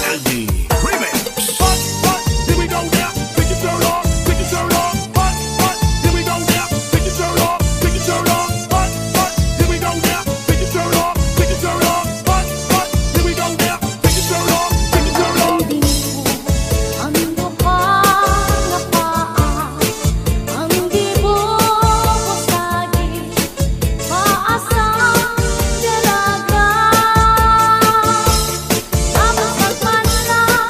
LD Remix. Here we go now. Pick your shirt off. Pick your shirt off. Here we go now. Pick your shirt off. Pick your shirt off. Here we go now. Pick your shirt off. Pick your shirt off. Here we go now. Pick your shirt off. Pick your shirt off. Ang bukang napaan, ang di bubusagin, paasang dalaga. Tapos magmanlang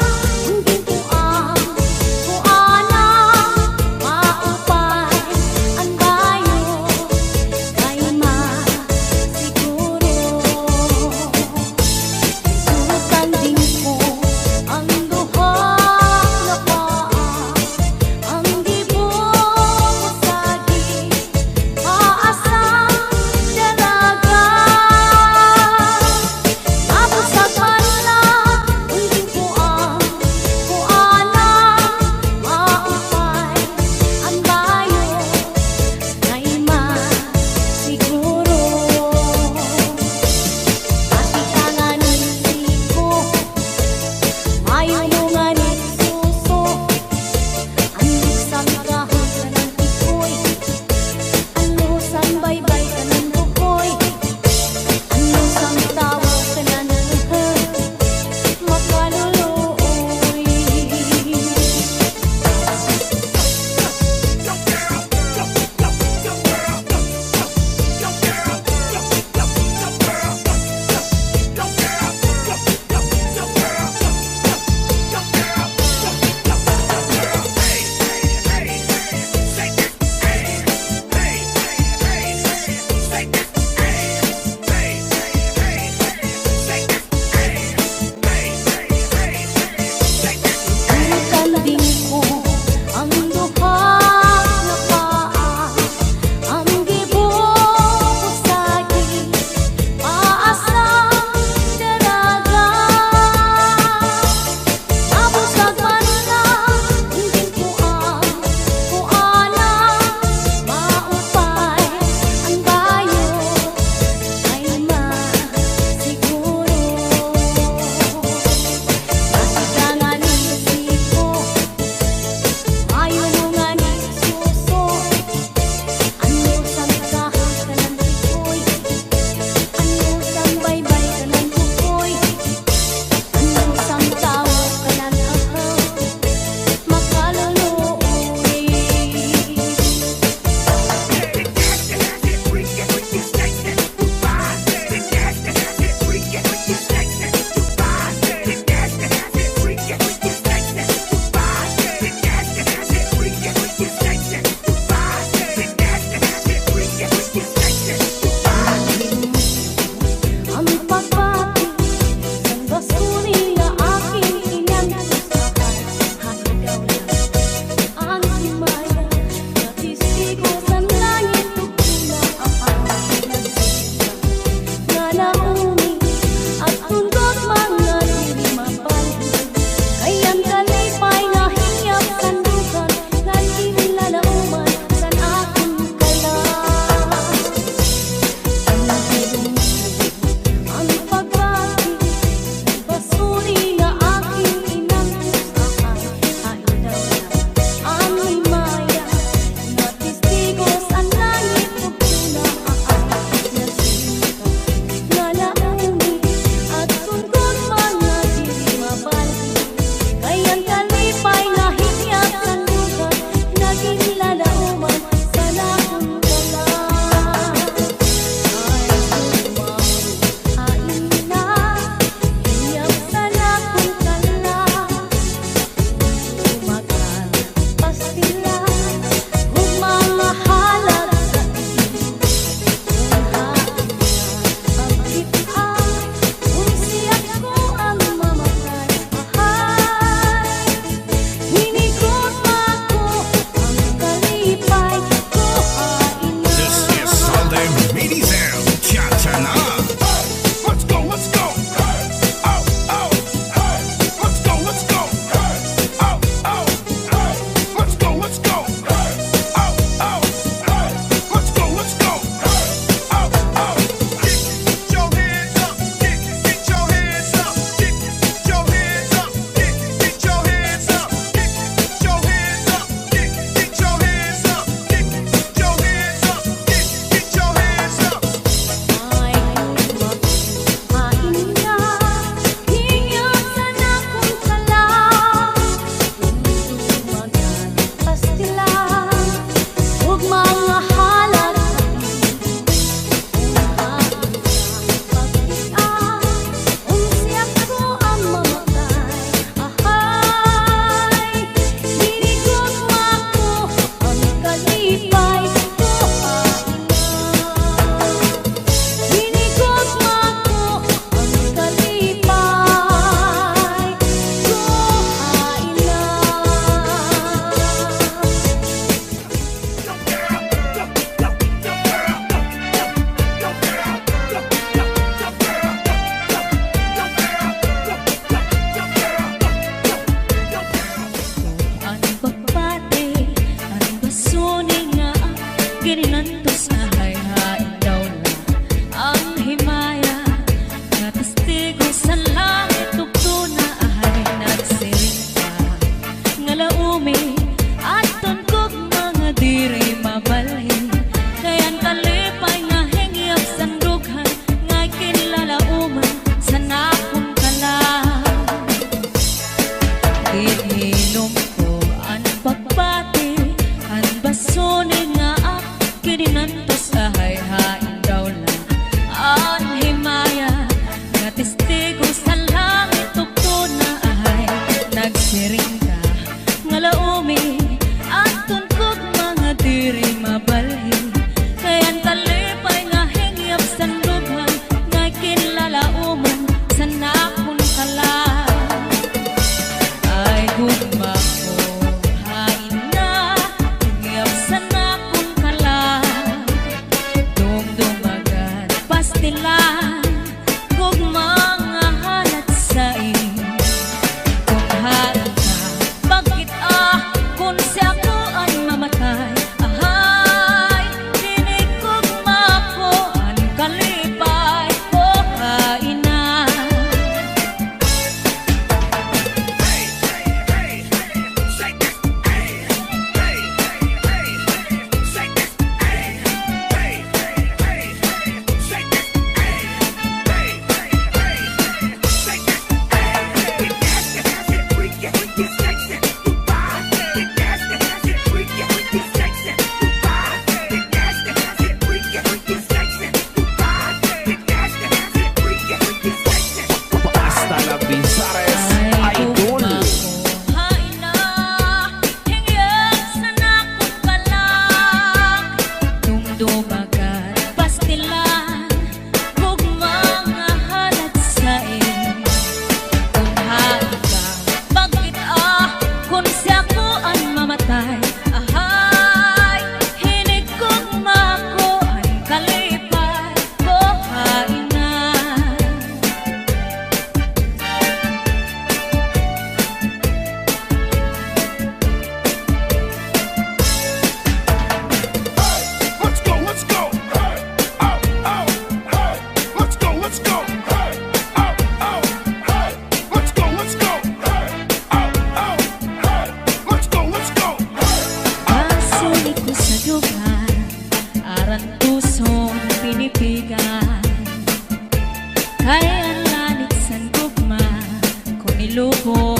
lubon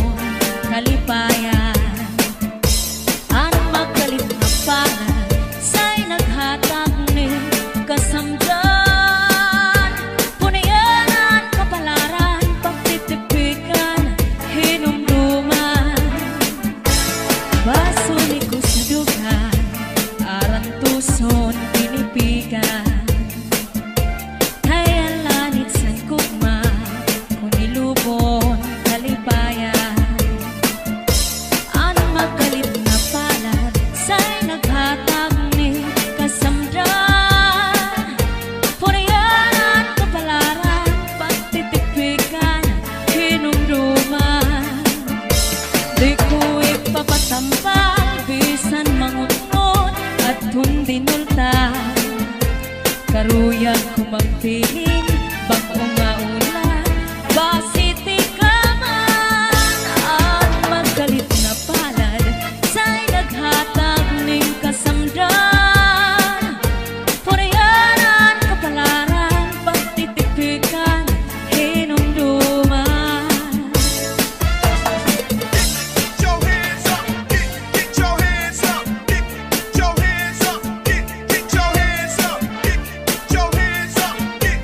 kalipayan. Ang magalit na pangan sa'y naghatag ni kasamdan. Punayanan, kapalaran, pagtitipikan, hinumduman. Baso ni ko sa dugan, aran tuson pinipigan. Kaya lanit sa kukma, kung ilubon kalipayan. Ang magalit na palad sa'y naghatag ni kasamdan. Punayanan, kapalaran, pagtitipikan, hinumduman. Di ko ipapatampal, bisan mangunod at hundinulta. Karuyag ko magpiling, bako nga ulan, basiti ka man. Ang magalit na palad sa'y naghatag ning kasamdan. Punayanan, kapalaran, pagtitipikan, hinumduman. Get your hands up, get your hands up, get your hands up, get your hands up, get your hands up, get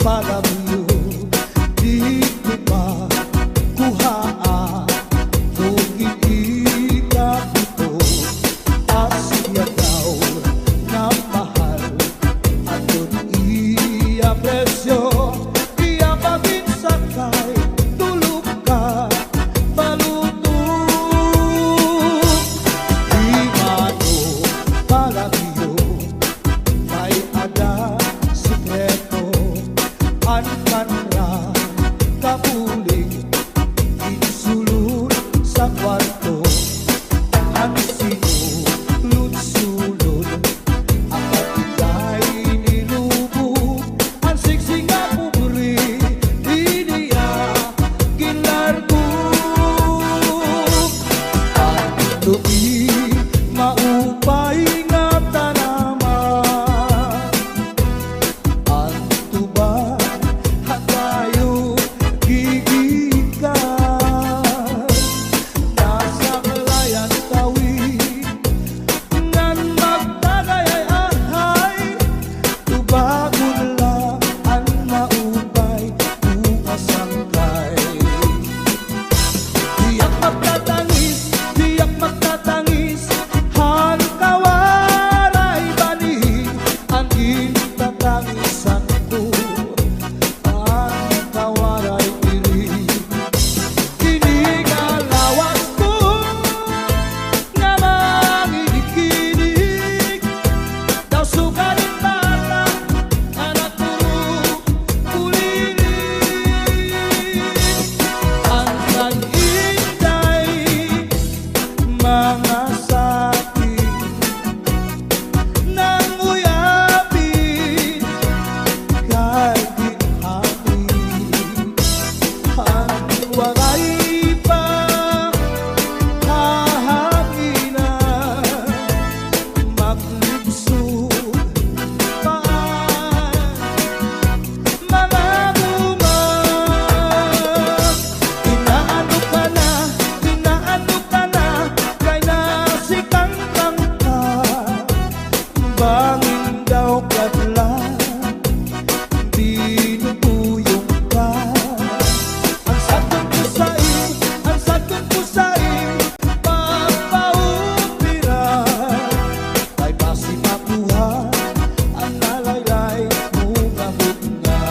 palamyo di ko makuhaan kung hindi ka ito. Asya daw na mahal at doon i-apresyo. Iya paminsan kay tulog ka malutong. Di mano palamyo may ada sikreto. An kanra kapuling insulod sa kwarto. Ang sinulod-sulod ang patigay nilubog. Ang siksing nga pubri iniya ginlargog. Ang tubi maupay nga tanaman. Ang tuba hatayo gigikan. Nasa kalayan tawid ngan magtagayay-ahay. Tubagon lang ang maupay bukas ang kay. Tiyak magtatangis han kawaray bani. Ang itatangisan ko ang kawaray diri. Kinigalawas ko nga manginig-inig. Daw sugaling bata anak ko kulinig. Ang nag-inday mga sakin nang uyapin kay ginhangin. Ang waray pa kahanginan maglibsod pa mga buman. Inaano ka na kay nasikang kang ka. Bangin daw kadlan binubuyong ka. Ang sakon ko sa'yo papaupiran. Kay basi makuha ang nalaylay mo nga bunga.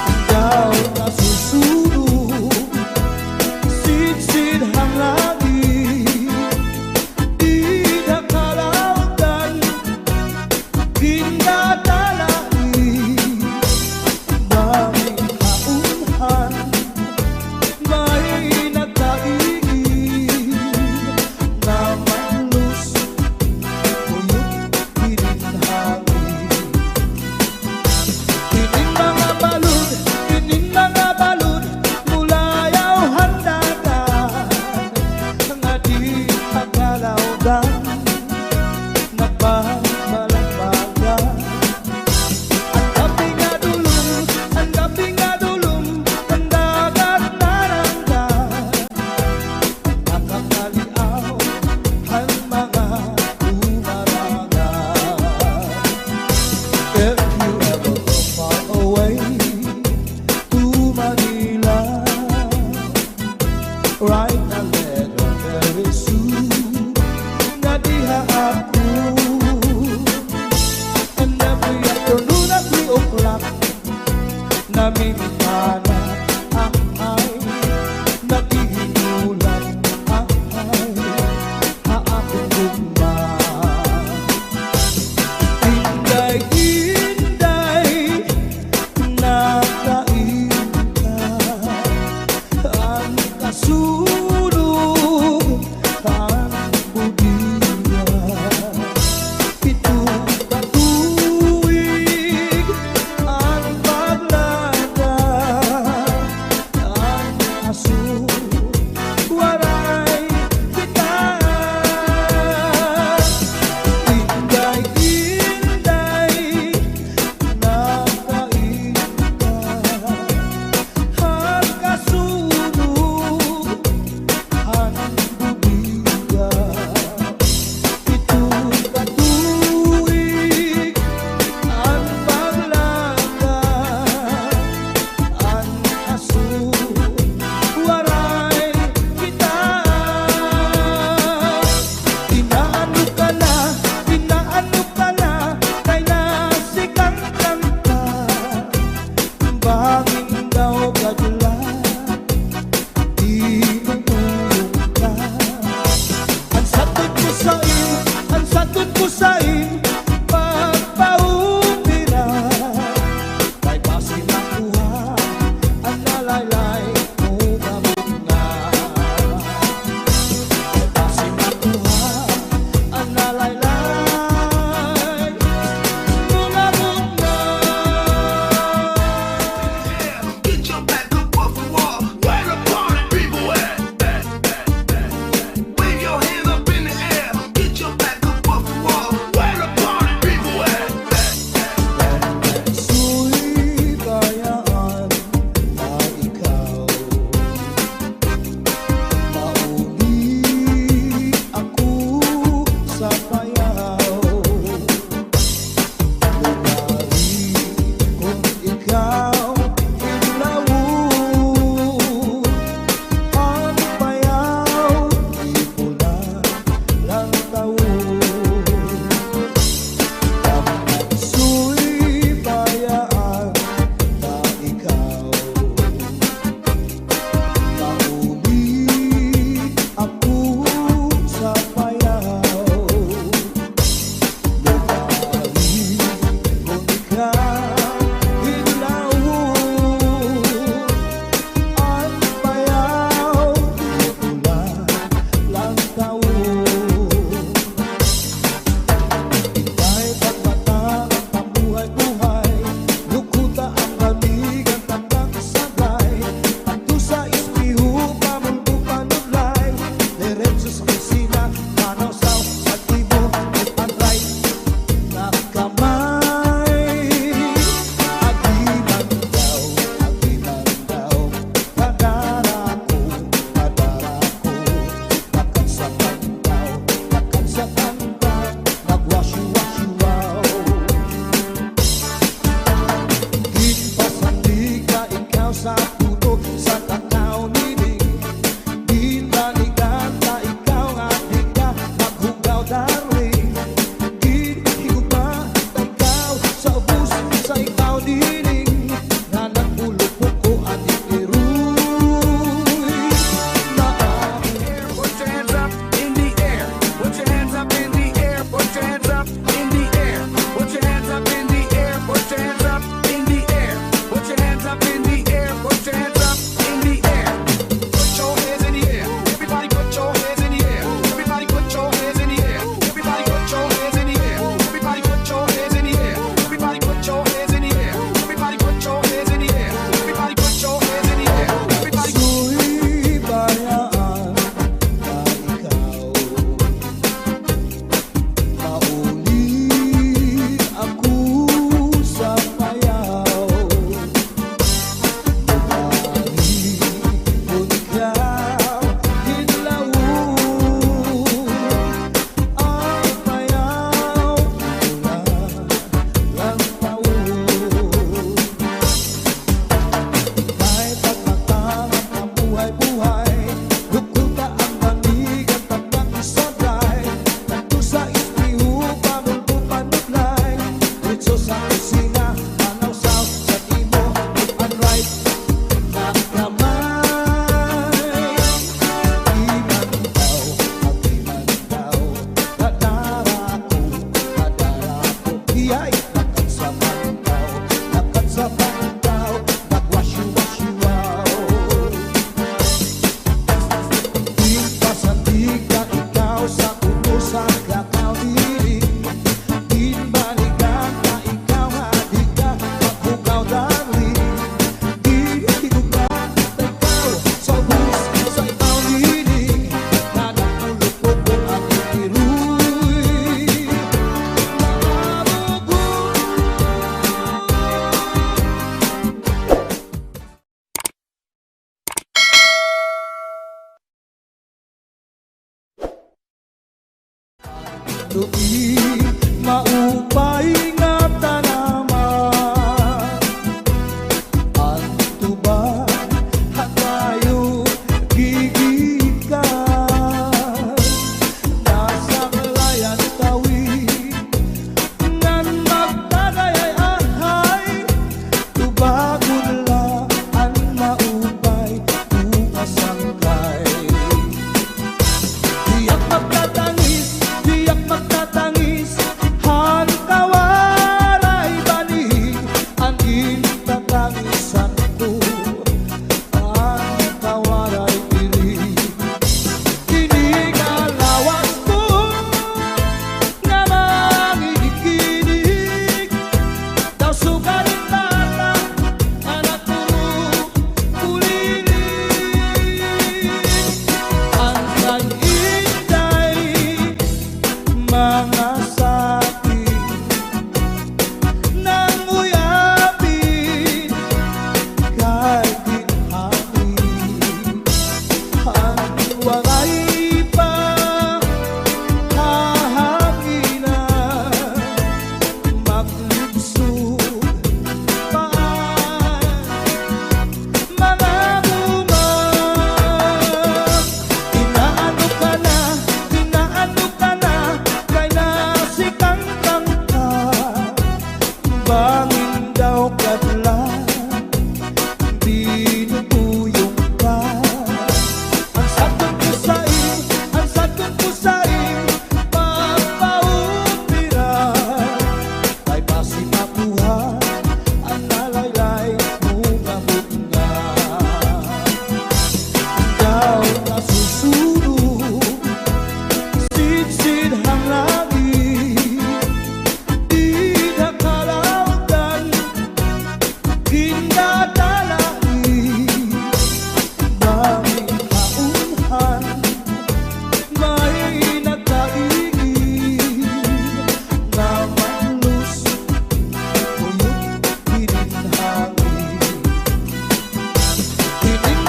Ikaw na susunod sidsid hang langit. Di na kalawdan ginadalain. Daming kaunhan may nagkaigin na manlus uyok pininhangin. Kining mga balud mulayaw handagan nga di akalawdan nagbabalagbagan. Ang gabi nga dulong ang dagat naranggan. Nakakaliaw ang mga umarangan. If you ever go far away to Manila, write a letter very soon na diha ako. And every afternoon at 3 o'clock namimikana ang ay naghihinulan ang ay haakong gugma. Inday-inday nakain ka. Ang kasulog ang budiya. Ito batuig ang paglakad. sa pagkaw, nagwasyo-wasyo-waw. Di pasandig ka ikaw sa puno sa kakao dili. Di balikan ka ikaw hadi ka magbukaw dali. Di higugan ka ikaw sa bus sa ikaw dili. Nanagulupot ko ang ikiruy. Lu'i maupay nga tanaman, ang tuba hatayo gigikan. Nasa kalayan tawid ngan magtagayay-ahay, tubagon la ang maupay umasangkay. Diyak magtatangis, diyak magtatangis, han kawaray bani, ang intatangisan ko, ang kawaray diri. Kinigalawas ko nga mangikinig, daw sugaling bata, anak ko kulilig. Ang kay-inday mga sakit nang uyapin kay ginhangin. Ang wangay pa hahanginan, maglubsog paan mga bumag. Inaano ka na, kay nasikang ka. Bangin daw kadlan, binubuyong ka. Ang sakot ko sa'yo, ang sakot ko sa'yo, papaupiran. Kay basi makuha, ang nalaylay mo nga bunga. Ikaw nasusunog, sid-sid hang langit. Di nakalautan, ginadalangin. Daming kaunhan, may nagkaingin. Na manlus, tuyok hininhangin. Kining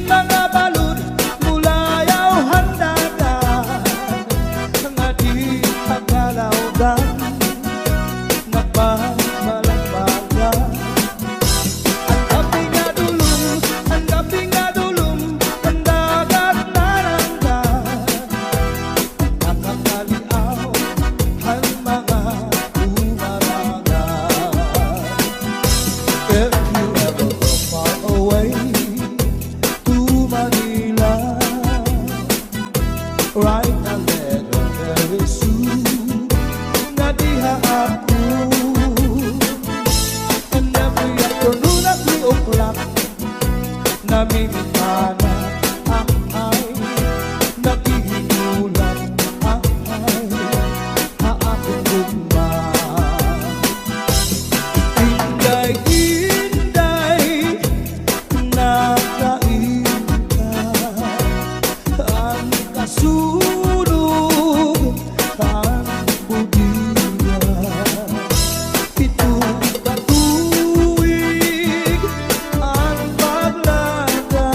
mga balud, mulayaw handagan, nga di tagalawdan, nagbabalagbagan. Ang gabi nga dulong, ang gabi nga dulong, ang dagat naranggan, nakakaliaw ang mga umarangan. If you ever go far away to Manila, write a letter very soon, na diha ako. And every afternoon at 3 o'clock, namimintana ang ay, nagihinulan ang ay, haakong gugma. Inday-inday, nakain ka, ang kasunog, ang budiya. Itong katuwig, ang paglada,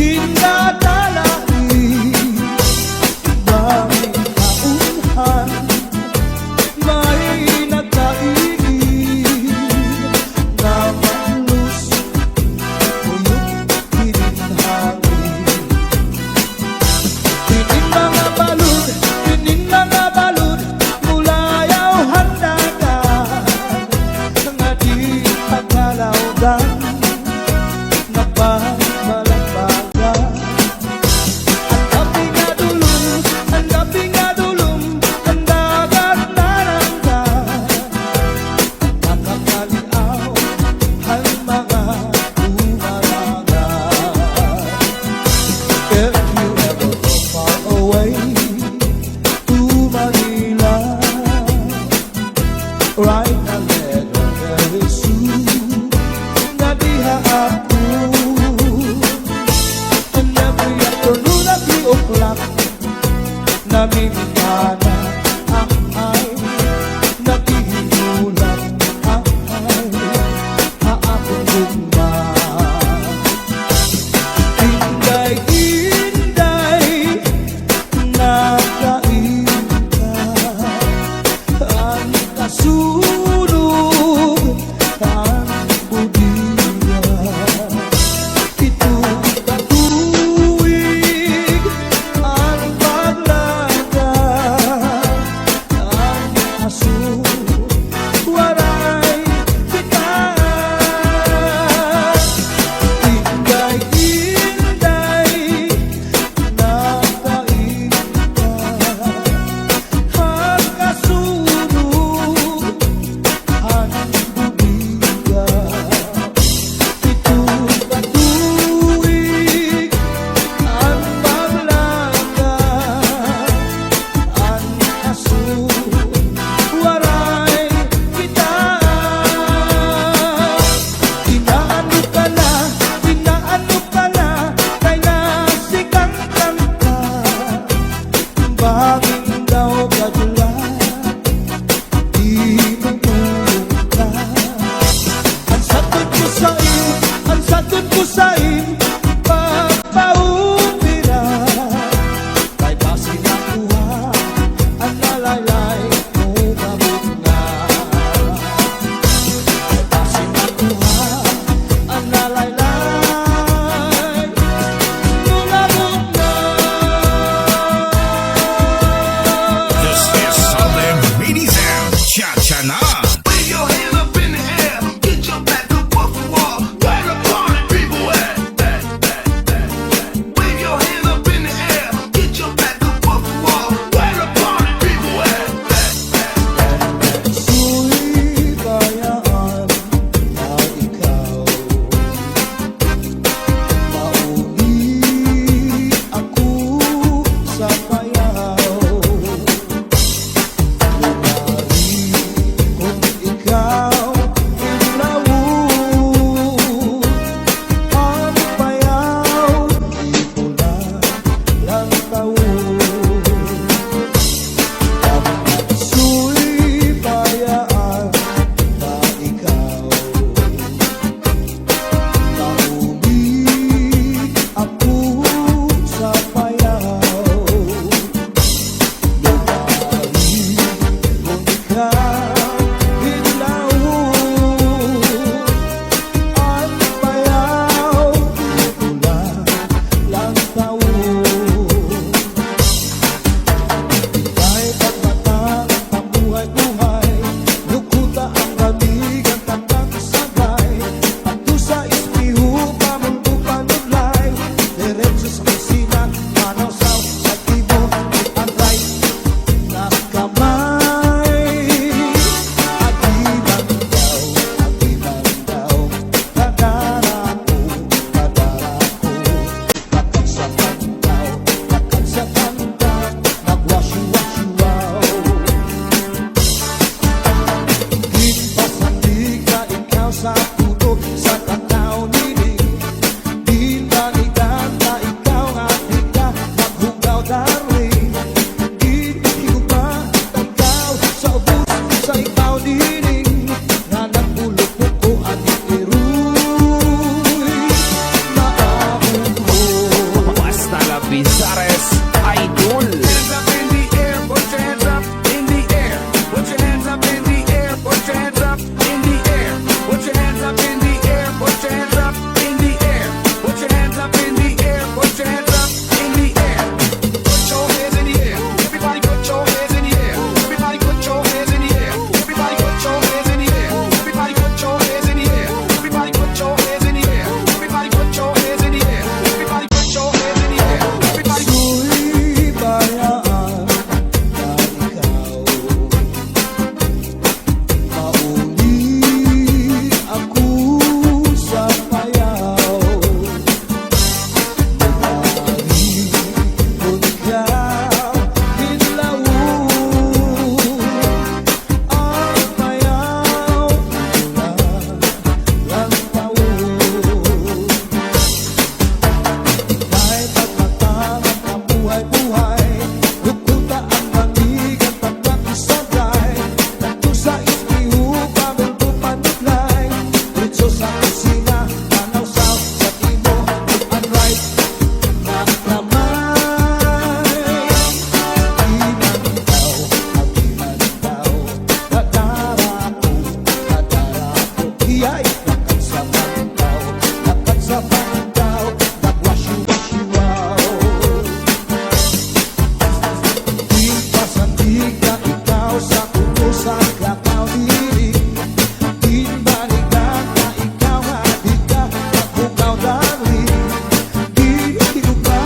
dinadalain. Daming kaunhan, may nagkainin na malus, uyok hininhangin. Pining mga balud mula yawhan dagat nga di pagkalawdan nagbabalagbaga. Ang gabi nga dulum, ang dagat naranggan, nakakaliaw ang mga umaragan. If you ever go far away to Manila, write a letter very soon na diha ako. And every afternoon at 3 o'clock namimana ay nakihinulang ay haakong gugma. Inday-inday nakain ka, ang kasunog ang budiya. Itong katuwig ang paglakad Naklamay Di man ikaw, di man ikaw Kadara ko, iya'y lakat sa pandaw Lakat sa pandaw, nagwasyu-wasyu-wow Di pasandiga ikaw sa kutusan kakaw diri Di balikan na ikaw nga di ka nakukaw dali Di tinuka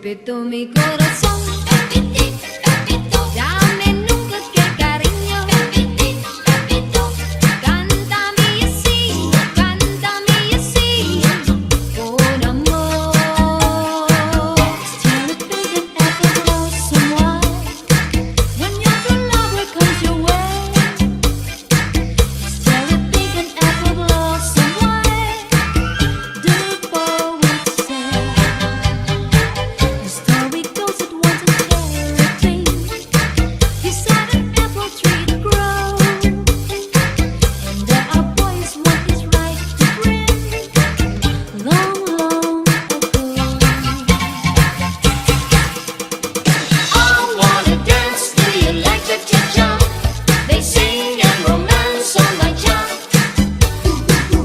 Pepito, mi corazón. Dame nunca que cariño. Cántame y así, con amor. Tell a big and effortless someone when your true lover comes your way. Tell a big and effortless someone, do it for we'd say. The story goes it wasn't everything. He said an apple tree to grow, and there are boys want his right to bring long, long ago. I wanna dance to you like the cha-cha. They sing and romance on my cha.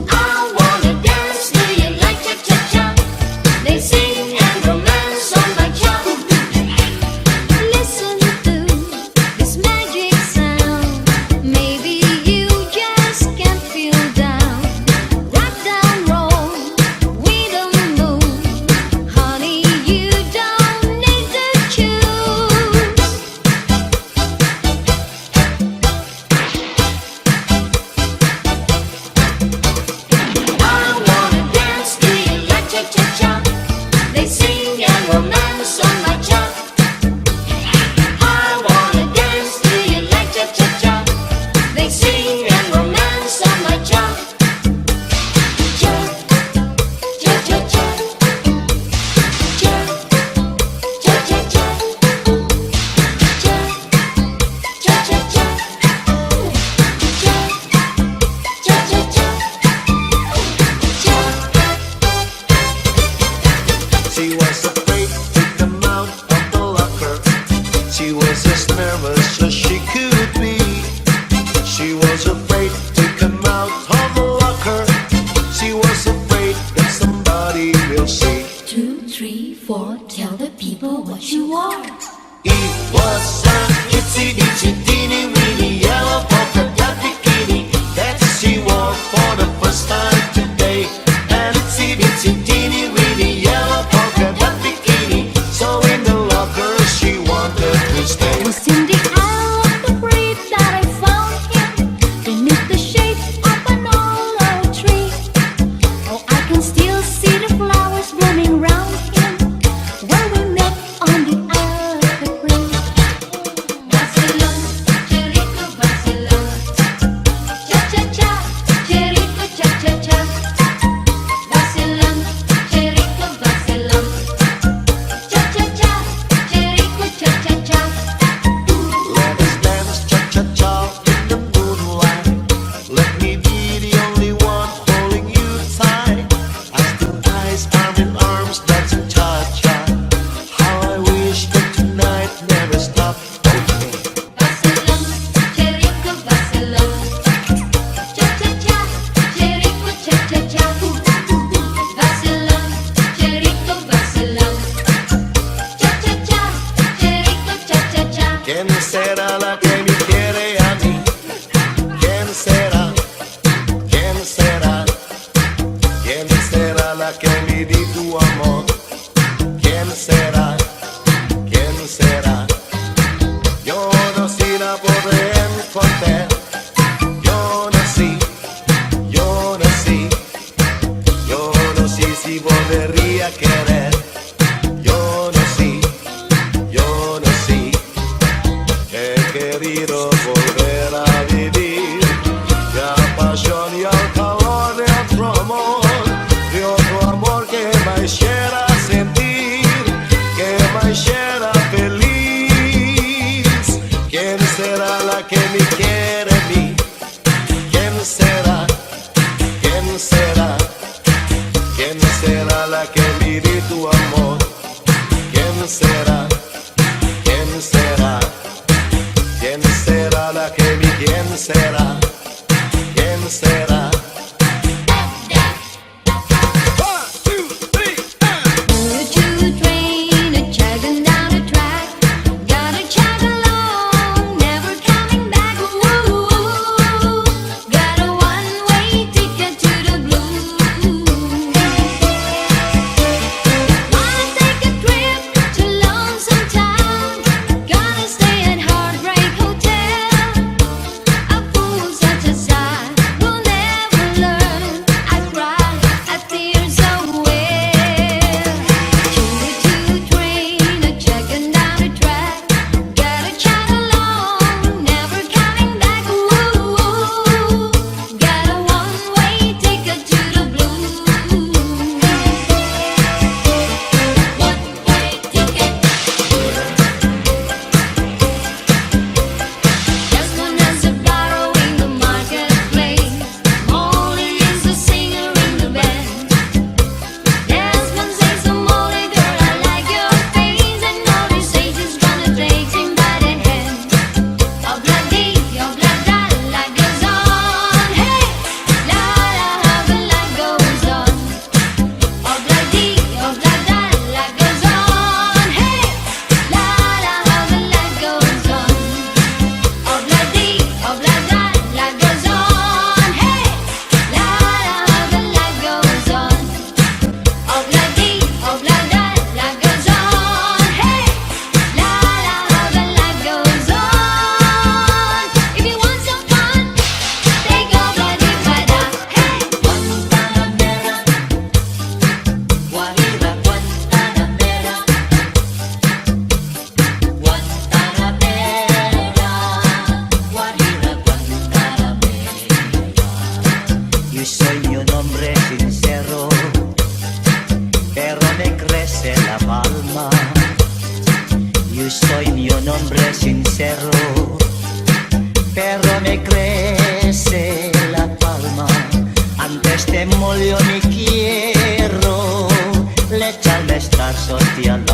I wanna dance to you like the cha-cha. They sing and romance on my cha. Listen to this magic sound. Maybe you just can't feel down. Rock down, roll with the moon. Honey, you don't need to choose. I wanna dance to you like cha-cha-cha. They sing and romance on my cha. I wanna dance to you like cha-cha-cha. They sing and romance on my cha. Cha, cha-cha-cha. Cha, cha-cha-cha. Cha, cha-cha-cha. Cha, cha-cha-cha. Cha. She was afraid to come out of the locker. She was as nervous as she could be. She was afraid to come out of the locker. She was afraid that somebody will see. 2, 3, 4, tell the people what you are. It was an itsy bitsy teeny weeny yellow polka dot bikini that she wore for the first time today. An itsy bitsy teeny weeny yellow polka dot bikini. So in the locker she wanted to stay. Was in the aisle of the breed that I found him beneath the shade of an olive tree. Oh, I can still see the flowers blooming round him where we met on the Alpha Green. Vacilón, cherico, vacilón. Cha-cha-cha, cherico, cha-cha-cha. Vacilón, cherico, vacilón. Cha-cha-cha, cherico, cha-cha-cha. Let us dance cha-cha-cha in the moonlight. Let me be the only one holding you tight. As the guys arm in arms dancing cha-cha. How I wish that tonight never stopped. Vacilón, cherico, vacilón. Cha-cha-cha, cherico, cha-cha-cha. Vacilón, cherico, vacilón. Cha-cha-cha, cherico, cha-cha-cha. ¿Quién será la que me quiere a mí? ¿Quién será? ¿Quién será? ¿Quién será la que me di tu amor? ¿Quién será? ¿Quién será? Yo no sé la podré encontrar. Yo no sé, yo no sé, yo no sé si volvería a querer. Yo no sé, yo no sé. He querido volver a vivir la pasión y el calor de otro amor que me hiciera sentir, que me hiciera feliz. ¿Quién será la que me quiere a mí? ¿Quién será? ¿Quién será? ¿Quién será la que me di tu amor? ¿Quién será? ¿Quién será? ¿Quién será la que me quién será? ¿Quién será? Choo-choo train a-chugging down the track. Gotta chug along, never coming back. Ooh, got a one-way ticket to the blues. Wanna take a trip to Yo soy un hombre sincero, pero me crece la palma. Yo soy un hombre sincero, pero me crece la palma. Antes te molió mi quiero, le echarme estar social.